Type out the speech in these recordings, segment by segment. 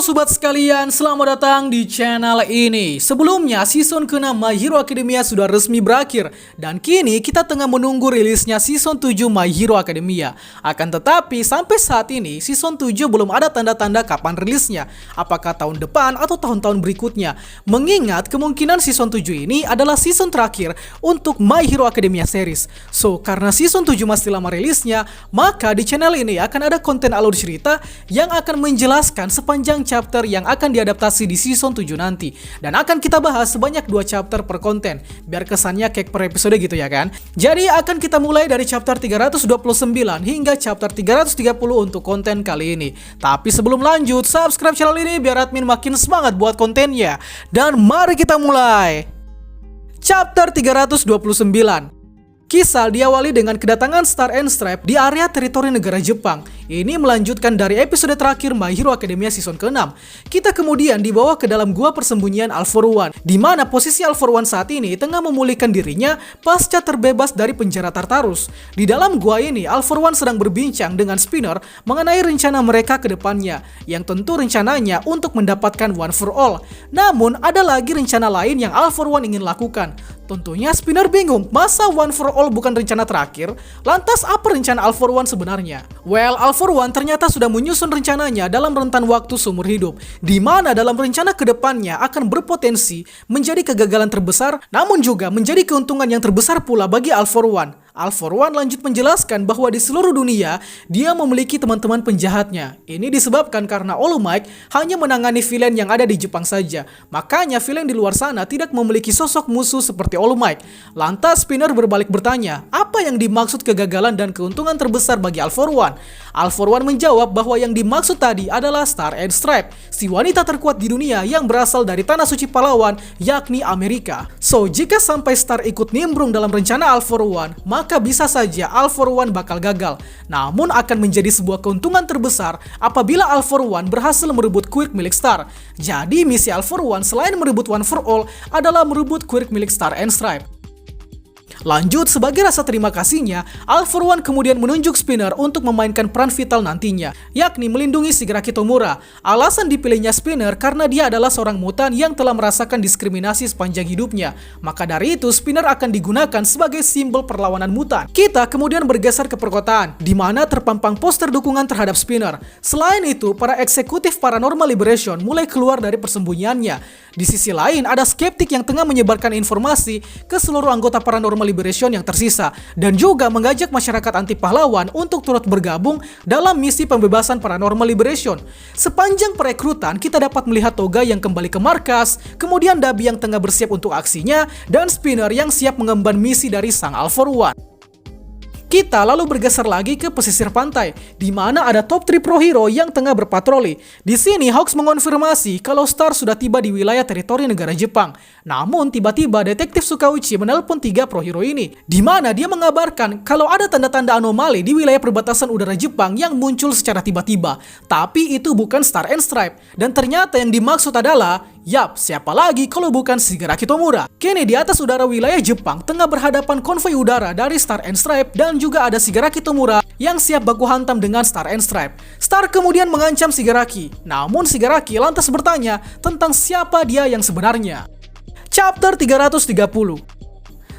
sobat sekalian, selamat datang di channel ini. Sebelumnya, season ke-6 My Hero Academia sudah resmi berakhir dan kini kita tengah menunggu rilisnya season 7 My Hero Academia. Akan tetapi, sampai saat ini season 7 belum ada tanda-tanda kapan rilisnya. Apakah tahun depan atau tahun-tahun berikutnya? Mengingat kemungkinan season 7 ini adalah season terakhir untuk My Hero Academia series. So, karena season 7 masih lama rilisnya, maka di channel ini akan ada konten alur cerita yang akan menjelaskan sepanjang chapter yang akan diadaptasi di season 7 nanti. Dan akan kita bahas sebanyak 2 chapter per konten, biar kesannya kayak per episode gitu ya kan. Jadi akan kita mulai dari chapter 329 hingga chapter 330 untuk konten kali ini. Tapi sebelum lanjut, subscribe channel ini biar admin makin semangat buat kontennya. Dan mari kita mulai. Chapter 329. Kisah diawali dengan kedatangan Star and Stripe di area teritori negara Jepang. Ini melanjutkan dari episode terakhir My Hero Academia season ke-6. Kita kemudian dibawa ke dalam gua persembunyian All For One, di mana posisi All For One saat ini tengah memulihkan dirinya pasca terbebas dari penjara Tartarus. Di dalam gua ini, All For One sedang berbincang dengan Spinner mengenai rencana mereka ke depannya, yang tentu rencananya untuk mendapatkan One For All. Namun, ada lagi rencana lain yang All For One ingin lakukan. Tentunya Spinner bingung, masa One For All bukan rencana terakhir? Lantas apa rencana All For One sebenarnya? Well, All For One ternyata sudah menyusun rencananya dalam rentan waktu seumur hidup, di mana dalam rencana kedepannya akan berpotensi menjadi kegagalan terbesar, namun juga menjadi keuntungan yang terbesar pula bagi All For One. All For One lanjut menjelaskan bahwa di seluruh dunia, dia memiliki teman-teman penjahatnya. Ini disebabkan karena All Might hanya menangani villain yang ada di Jepang saja. Makanya villain di luar sana tidak memiliki sosok musuh seperti All Might. Lantas Spinner berbalik bertanya, apa yang dimaksud kegagalan dan keuntungan terbesar bagi All For One? All For One menjawab bahwa yang dimaksud tadi adalah Star and Stripe, si wanita terkuat di dunia yang berasal dari tanah suci pahlawan, yakni Amerika. So, jika sampai Star ikut nimbrung dalam rencana All For One, maka bisa saja All For One bakal gagal. Namun akan menjadi sebuah keuntungan terbesar apabila All For One berhasil merebut quirk milik Star. Jadi misi All For One selain merebut One For All adalah merebut quirk milik Star and Stripe. Lanjut, sebagai rasa terima kasihnya, All For One kemudian menunjuk Spinner untuk memainkan peran vital nantinya, yakni melindungi Shigaraki Tomura. Alasan dipilihnya Spinner karena dia adalah seorang mutan yang telah merasakan diskriminasi sepanjang hidupnya. Maka dari itu, Spinner akan digunakan sebagai simbol perlawanan mutan. Kita kemudian bergeser ke perkotaan, di mana terpampang poster dukungan terhadap Spinner. Selain itu, para eksekutif Paranormal Liberation mulai keluar dari persembunyiannya. Di sisi lain, ada skeptik yang tengah menyebarkan informasi ke seluruh anggota Paranormal Liberation yang tersisa, dan juga mengajak masyarakat anti pahlawan untuk turut bergabung dalam misi pembebasan Paranormal Liberation. Sepanjang perekrutan, kita dapat melihat Toga yang kembali ke markas, kemudian Dabi yang tengah bersiap untuk aksinya, dan Spinner yang siap mengemban misi dari sang All For One. Kita lalu bergeser lagi ke pesisir pantai, di mana ada top 3 pro hero yang tengah berpatroli. Di sini Hawks mengonfirmasi kalau Star sudah tiba di wilayah teritori negara Jepang. Namun tiba-tiba detektif Sukauchi menelpon 3 pro hero ini, di mana dia mengabarkan kalau ada tanda-tanda anomali di wilayah perbatasan udara Jepang yang muncul secara tiba-tiba. Tapi itu bukan Star and Stripe, dan ternyata yang dimaksud adalah, yap, siapa lagi kalau bukan Shigaraki Tomura. Kini di atas udara wilayah Jepang tengah berhadapan konvoi udara dari Star and Stripe, dan juga ada Shigaraki Tomura yang siap baku hantam dengan Star and Stripe. Star kemudian mengancam Shigaraki, namun Shigaraki lantas bertanya tentang siapa dia yang sebenarnya. Chapter 330.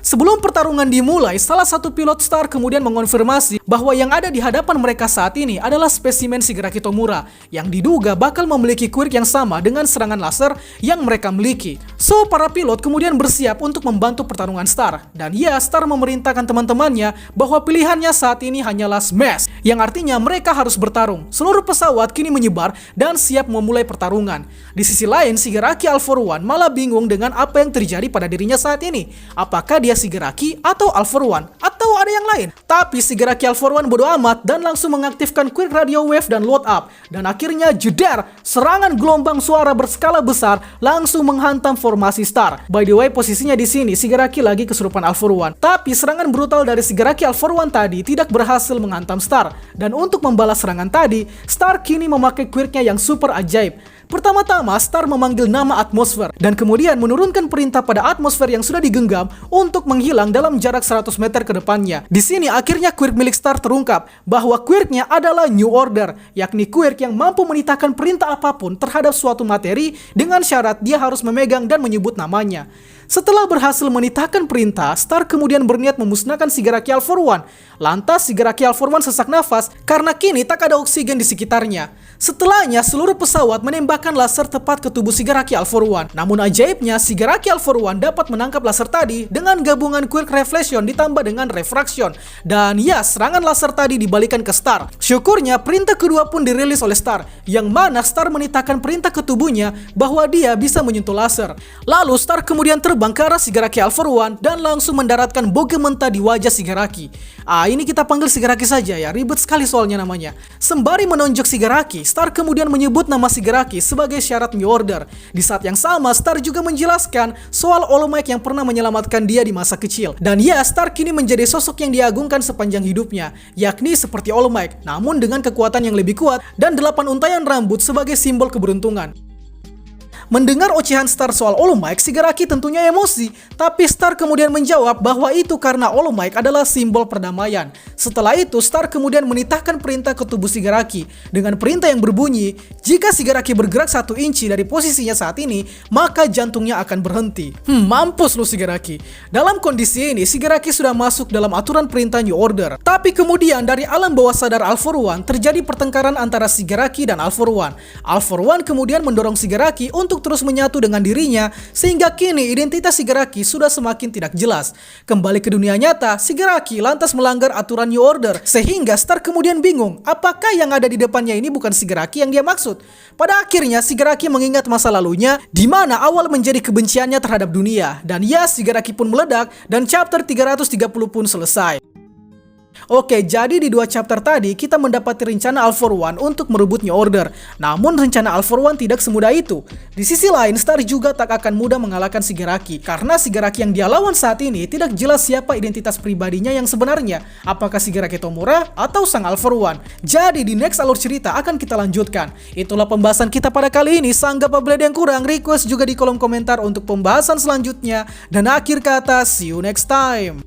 Sebelum pertarungan dimulai, salah satu pilot Star kemudian mengonfirmasi bahwa yang ada di hadapan mereka saat ini adalah spesimen Shigaraki Tomura yang diduga bakal memiliki quirk yang sama dengan serangan laser yang mereka miliki. So, para pilot kemudian bersiap untuk membantu pertarungan Star. Dan ya, Star memerintahkan teman-temannya bahwa pilihannya saat ini hanyalah smash, yang artinya mereka harus bertarung. Seluruh pesawat kini menyebar dan siap memulai pertarungan. Di sisi lain, Shigaraki All For One malah bingung dengan apa yang terjadi pada dirinya saat ini. Apakah dia Shigaraki atau All For One atau ada yang lain? Tapi Shigaraki All For One bodo amat dan langsung mengaktifkan quick radio wave dan load up, dan akhirnya jeder, serangan gelombang suara berskala besar langsung menghantam formasi Star. By the way, posisinya di sini Shigaraki lagi kesurupan All For One, tapi serangan brutal dari Shigaraki All For One tadi tidak berhasil menghantam Star. Dan untuk membalas serangan tadi, Star kini memakai quirknya yang super ajaib. Pertama-tama, Star memanggil nama atmosfer dan kemudian menurunkan perintah pada atmosfer yang sudah digenggam untuk menghilang dalam jarak 100 meter ke depannya. Di sini akhirnya quirk milik Star terungkap bahwa quirknya adalah New Order, yakni quirk yang mampu menitahkan perintah apapun terhadap suatu materi dengan syarat dia harus memegang dan menyebut namanya. Setelah berhasil menitahkan perintah, Star kemudian berniat memusnahkan Shigaraki All For One. Lantas Shigaraki All For One sesak nafas karena kini tak ada oksigen di sekitarnya. Setelahnya, seluruh pesawat menembakkan laser tepat ke tubuh Shigaraki All For One. Namun ajaibnya, Shigaraki All For One dapat menangkap laser tadi dengan gabungan Quirk Reflection ditambah dengan Refraction. Dan ya, serangan laser tadi dibalikan ke Star. Syukurnya, perintah kedua pun dirilis oleh Star, yang mana Star menitahkan perintah ke tubuhnya bahwa dia bisa menyentuh laser. Lalu Star kemudian terbang ke arah Shigaraki All For One dan langsung mendaratkan boge mentah di wajah Shigaraki. Ini kita panggil Shigaraki saja ya, ribet sekali soalnya namanya. Sembari menonjok Shigaraki, Star kemudian menyebut nama Shigaraki sebagai syarat New Order. Di saat yang sama, Star juga menjelaskan soal All Might yang pernah menyelamatkan dia di masa kecil. Dan ya, Star kini menjadi sosok yang diagungkan sepanjang hidupnya, yakni seperti All Might, namun dengan kekuatan yang lebih kuat dan 8 untayan rambut sebagai simbol keberuntungan. Mendengar ocehan Star soal All Might, Shigaraki tentunya emosi, tapi Star kemudian menjawab bahwa itu karena All Might adalah simbol perdamaian. Setelah itu, Star kemudian menitahkan perintah ke tubuh Shigaraki dengan perintah yang berbunyi, jika Shigaraki bergerak 1 inci dari posisinya saat ini, maka jantungnya akan berhenti. Mampus lu Shigaraki. Dalam kondisi ini, Shigaraki sudah masuk dalam aturan perintah New Order. Tapi kemudian dari alam bawah sadar All For One terjadi pertengkaran antara Shigaraki dan All For One. All For One kemudian mendorong Shigaraki untuk terus menyatu dengan dirinya, sehingga kini identitas Shigaraki sudah semakin tidak jelas. Kembali ke dunia nyata, Shigaraki lantas melanggar aturan New Order, sehingga Star kemudian bingung apakah yang ada di depannya ini bukan Shigaraki yang dia maksud. Pada akhirnya Shigaraki mengingat masa lalunya, di mana awal menjadi kebenciannya terhadap dunia, dan ya, Shigaraki pun meledak dan chapter 330 pun selesai. Oke, jadi di 2 chapter tadi kita mendapati rencana All For One untuk merebut New Order. Namun rencana All For One tidak semudah itu. Di sisi lain, Star juga tak akan mudah mengalahkan Shigaraki, karena Shigaraki yang dia lawan saat ini tidak jelas siapa identitas pribadinya yang sebenarnya. Apakah Shigaraki Tomura atau sang All For One? Jadi di next alur cerita akan kita lanjutkan. Itulah pembahasan kita pada kali ini. Sanggap apabila ada yang kurang, request juga di kolom komentar untuk pembahasan selanjutnya. Dan akhir kata, see you next time.